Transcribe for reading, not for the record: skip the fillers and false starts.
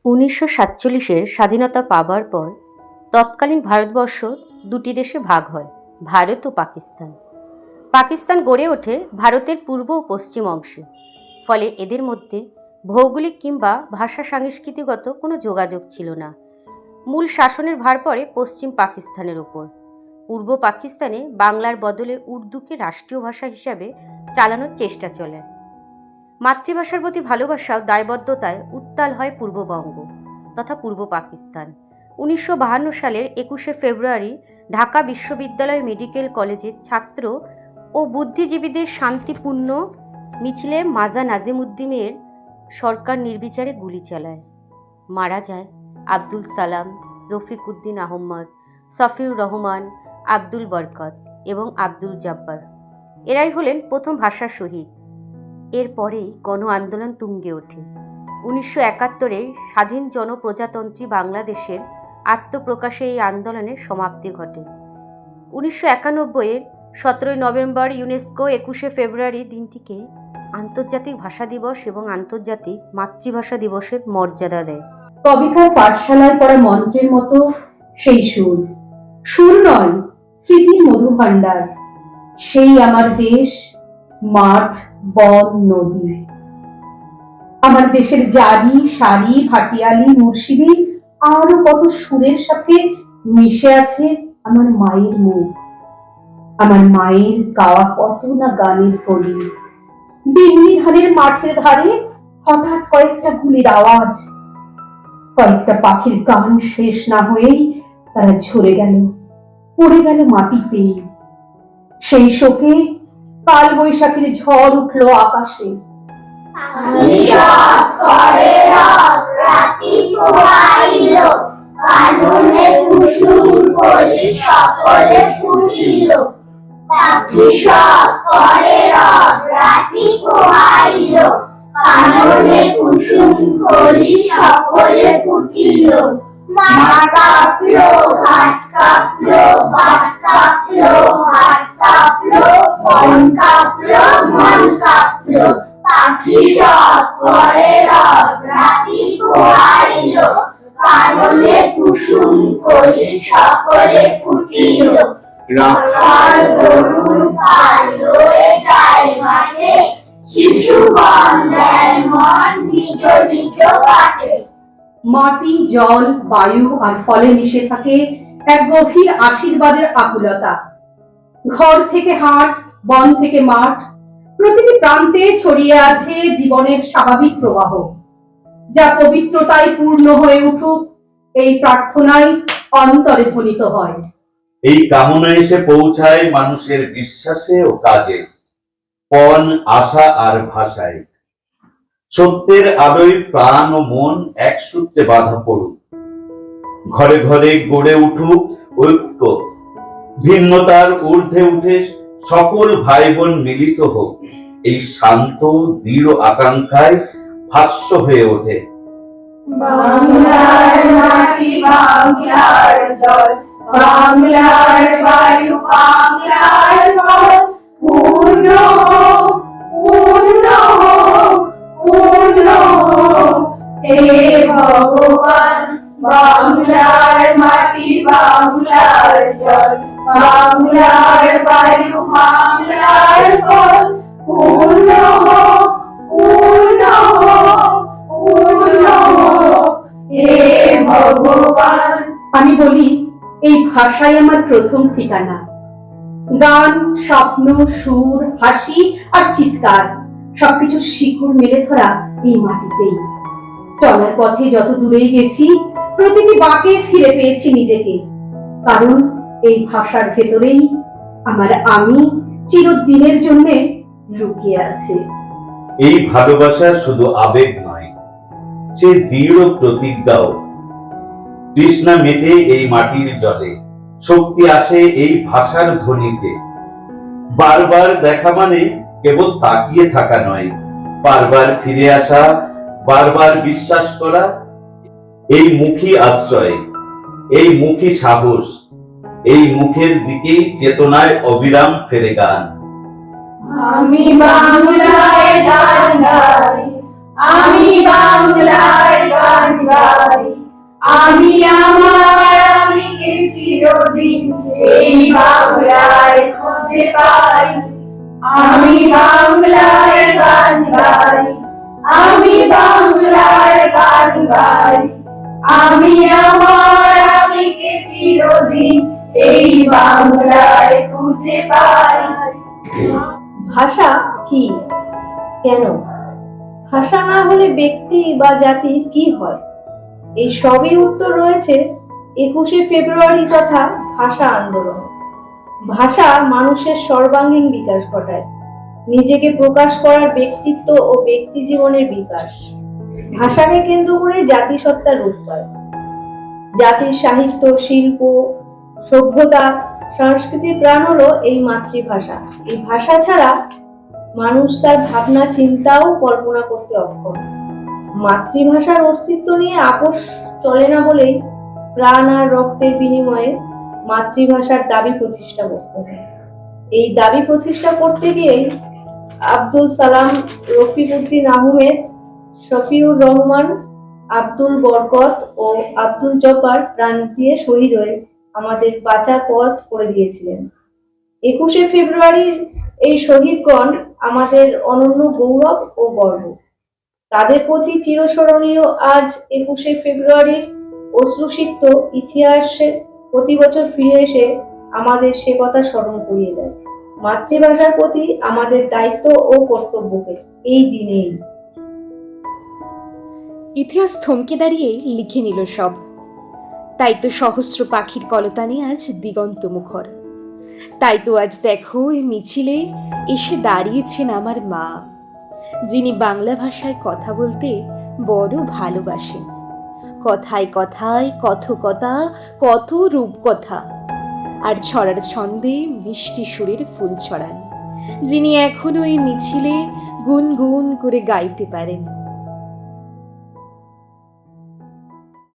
1947-এর স্বাধীনতা পাবার পর তৎকালীন ভারতবর্ষ দুটি দেশে ভাগ হয়, ভারত ও পাকিস্তান। পাকিস্তান গড়ে ওঠে ভারতের পূর্ব ও পশ্চিম অংশে। ফলে এদের মধ্যে ভৌগোলিক কিংবা ভাষা সাংস্কৃতিগত কোনো যোগাযোগ ছিল না। মূল শাসনের ভার পড়ে পশ্চিম পাকিস্তানের ওপর। পূর্ব পাকিস্তানে বাংলার বদলে উর্দুকে রাষ্ট্রীয় ভাষা হিসাবে চালানোর চেষ্টা চলে। মাতৃভাষার প্রতি ভালোবাসা ও দায়বদ্ধতায় উত্তাল হয় পূর্ববঙ্গ তথা পূর্ব পাকিস্তান। 1952 সালের 21শে ফেব্রুয়ারি ঢাকা বিশ্ববিদ্যালয় মেডিকেল কলেজের ছাত্র ও বুদ্ধিজীবীদের শান্তিপূর্ণ মিছিলে মাজা নাজিমুদ্দিনের সরকার নির্বিচারে গুলি চালায়। মারা যায় আব্দুল সালাম, রফিক উদ্দিন আহমদ, সফিউর রহমান, আব্দুল বরকত এবং আব্দুল জব্বার। এরাই হলেন প্রথম ভাষা শহীদ। এরপরেই গণ আন্দোলন তুঙ্গে ওঠে। 1971-এ স্বাধীন জনপ্রজাতন্ত্রী বাংলাদেশের আত্মপ্রকাশে এই আন্দোলনের সমাপ্তি ঘটে। 1991-এর 17 নভেম্বর ইউনেস্কো 21শে ফেব্রুয়ারি দিনটিকে আন্তর্জাতিক ভাষা দিবস এবং আন্তর্জাতিক মাতৃভাষা দিবসের মর্যাদা দেয়। কবিতার পাঠশালায় পড়া মন্ত্রের মতো সেই সুর, সুর নয়, স্মৃতির মধুভাণ্ডার। সেই আমার দেশ, মাঠ, বন, নদী। আমার দেশের জারি, সারি, ভাটিয়ালি, মুর্শিদি আরো কত সুরের সাথে মিশে আছে আমার মায়ের মুখ, আমার মায়ের গাওয়া কত না গানের কলি। বিন্নি ধানের মাঠের ধারে হঠাৎ কয়েকটা গুলির আওয়াজ, কয়েকটা পাখির গান শেষ না হয়েই তারা ঝরে গেল, পড়ে গেল মাটিতে। সেই শোকে কাল বৈশাখীর ঝড় উঠলো আকাশে। মাঠ কাঁপলো, ঘাট কাঁপলো, বাট কাঁপলো, হাট কাঁপলো, বন কাঁপলো, মন কাঁপলো। পাখি সব করে রব, রাতি পোহাইলো, কাননে কুসুম কলি সকলে ফুটিল। রাখাল গরুর পাল লয়ে যায় মাঠে, শিশুগণ দেয় মন নিজ নিজ পাঠে। মাটি, জল, বায়ু আর ফলে মিশে থাকে এক গভীর আশীর্বাদের আকুলতা। ঘর থেকে হাট, বন থেকে মাঠ, প্রতিটি প্রান্তে ছড়িয়ে আছে জীবনের স্বাভাবিক প্রবাহ, যা পবিত্রতায় পূর্ণ হয়ে উঠুক এই প্রার্থনায় অন্তরে ধ্বনিত হয়। এই কামনা এসে পৌঁছায় মানুষের বিশ্বাসে ও কাজে, পণ, আশা আর ভাষায়। সত্যের আলোয় প্রাণ ও মন এক সূত্রে বাঁধা পড়ুক, ঘরে ঘরে গড়ে উঠুক ঐক্য, ভিন্নতার ঊর্ধ্বে উঠে সকল ভাই বোন মিলিত হোক। এই শান্ত দৃঢ় আকাঙ্ক্ষায় ভাষ্য হয়ে ওঠে বাংলার মাটি, বাংলার জল, বাংলার বায়ু, বাংলার ফল। পূর্ণ হোক, পূর্ণ হোক, পূর্ণ হোক হে ভগবান। বাংলার মাটি, বাংলার জল, বাংলার বায়ু, বাংলার ফল। পূর্ণ হোক, পূর্ণ হোক, পূর্ণ হোক হে ভগবান। আমি বলি, এই ভাষাই আমার প্রথম ঠিকানা। গান, স্বপ্ন, সুর, হাসি আর চিৎকার সবকিছু শিকড় মেলে ধরা এই মাটিতেই। চলার পথে যত দূরেই গেছি, প্রতিটি বাঁকে ফিরে পেয়েছি নিজেকে, কারণ এই ভাষার ভেতরেই আমার আমি চিরদিনের জন্য লুকিয়ে আছে। এই ভালোবাসা শুধু আবেগ নয়, সে দৃঢ় প্রতিজ্ঞাও। তৃষ্ণা মেটে এই মাটির জলে, শক্তি আসে এই ভাষার ধ্বনিতে। বারবার দেখা মানে কেবল তাকিয়ে থাকা নয়, বারবার ফিরে আসা, বারবার বিশ্বাস করা। এই মুখী আশ্রয়, এই মুখী সাহস, এই মুখের দিকেই চেতনায় অবিরাম ফেরে গান। আমি বাংলায় গান গাই, আমি বাংলায় গান গাই। পাই। আমি বাংলার গান গাই, আমি বাংলার গান গাই। আমি আমার আমিকে চিরদিন এই বাংলায় খুঁজে পাই। ভাষা কি, কেন? ভাষা না হলে ব্যক্তি বা জাতির কি হয়? এই সবই উত্তর রয়েছে 21শে ফেব্রুয়ারি তথা ভাষা আন্দোলন। ভাষা মানুষের সর্বাঙ্গীন বিকাশ ঘটায়, নিজেকে প্রকাশ করার ব্যক্তিত্ব ও ব্যক্তি জীবনের বিকাশ। ভাষাকে কেন্দ্র করে জাতিসত্তার রূপ পায়। জাতির সাহিত্য, শিল্প, সভ্যতা, সংস্কৃতির প্রাণ হলো এই মাতৃভাষা। এই ভাষা ছাড়া মানুষ তার ভাবনা, চিন্তাও কল্পনা করতে অক্ষম। মাতৃভাষার অস্তিত্ব নিয়ে আপোষ চলে না বলেই প্রাণ আর রক্তের বিনিময়ে মাতৃভাষার দাবি প্রতিষ্ঠা করতে হয়। এই দাবি প্রতিষ্ঠা করতে গিয়েই আব্দুল সালাম, রফিক উদ্দিন আহমেদ, শফিউর রহমান, আব্দুল বরকত ও আব্দুল জব্বার প্রাণ দিয়ে শহীদ হয়ে আমাদের বাঁচার পথ করে দিয়েছিলেন। 21শে ফেব্রুয়ারির এই শহীদগণ আমাদের অনন্য গৌরব ও গর্ব। তাদের প্রতি চিরস্মরণীয় আজ 21শে ফেব্রুয়ারির অশ্রুসিক্ত ইতিহাসে প্রতি বছর ফিরে এসে আমাদের সে কথা স্মরণ করিয়ে দেয়। মাতৃভাষার প্রতি আমাদের দায়িত্ব ও কর্তব্যকে এই দিনেই। ইতিহাস থমকে দাঁড়িয়ে লিখে নিল সব। তাই তো সহস্র পাখির কলতানে আজ দিগন্ত মুখর। তাই তো আজ দেখো এই মিছিলে এসে দাঁড়িয়েছেন আমার মা, যিনি বাংলা ভাষায় কথা বলতে বড় ভালোবাসেন। কথায় কথায় কথকতা, কত রূপকথা, আর ছড়ার ছন্দে মিষ্টি সুরের ফুল ছড়ান, যিনি এখনো এই মিছিলে গুনগুন করে গাইতে পারেন।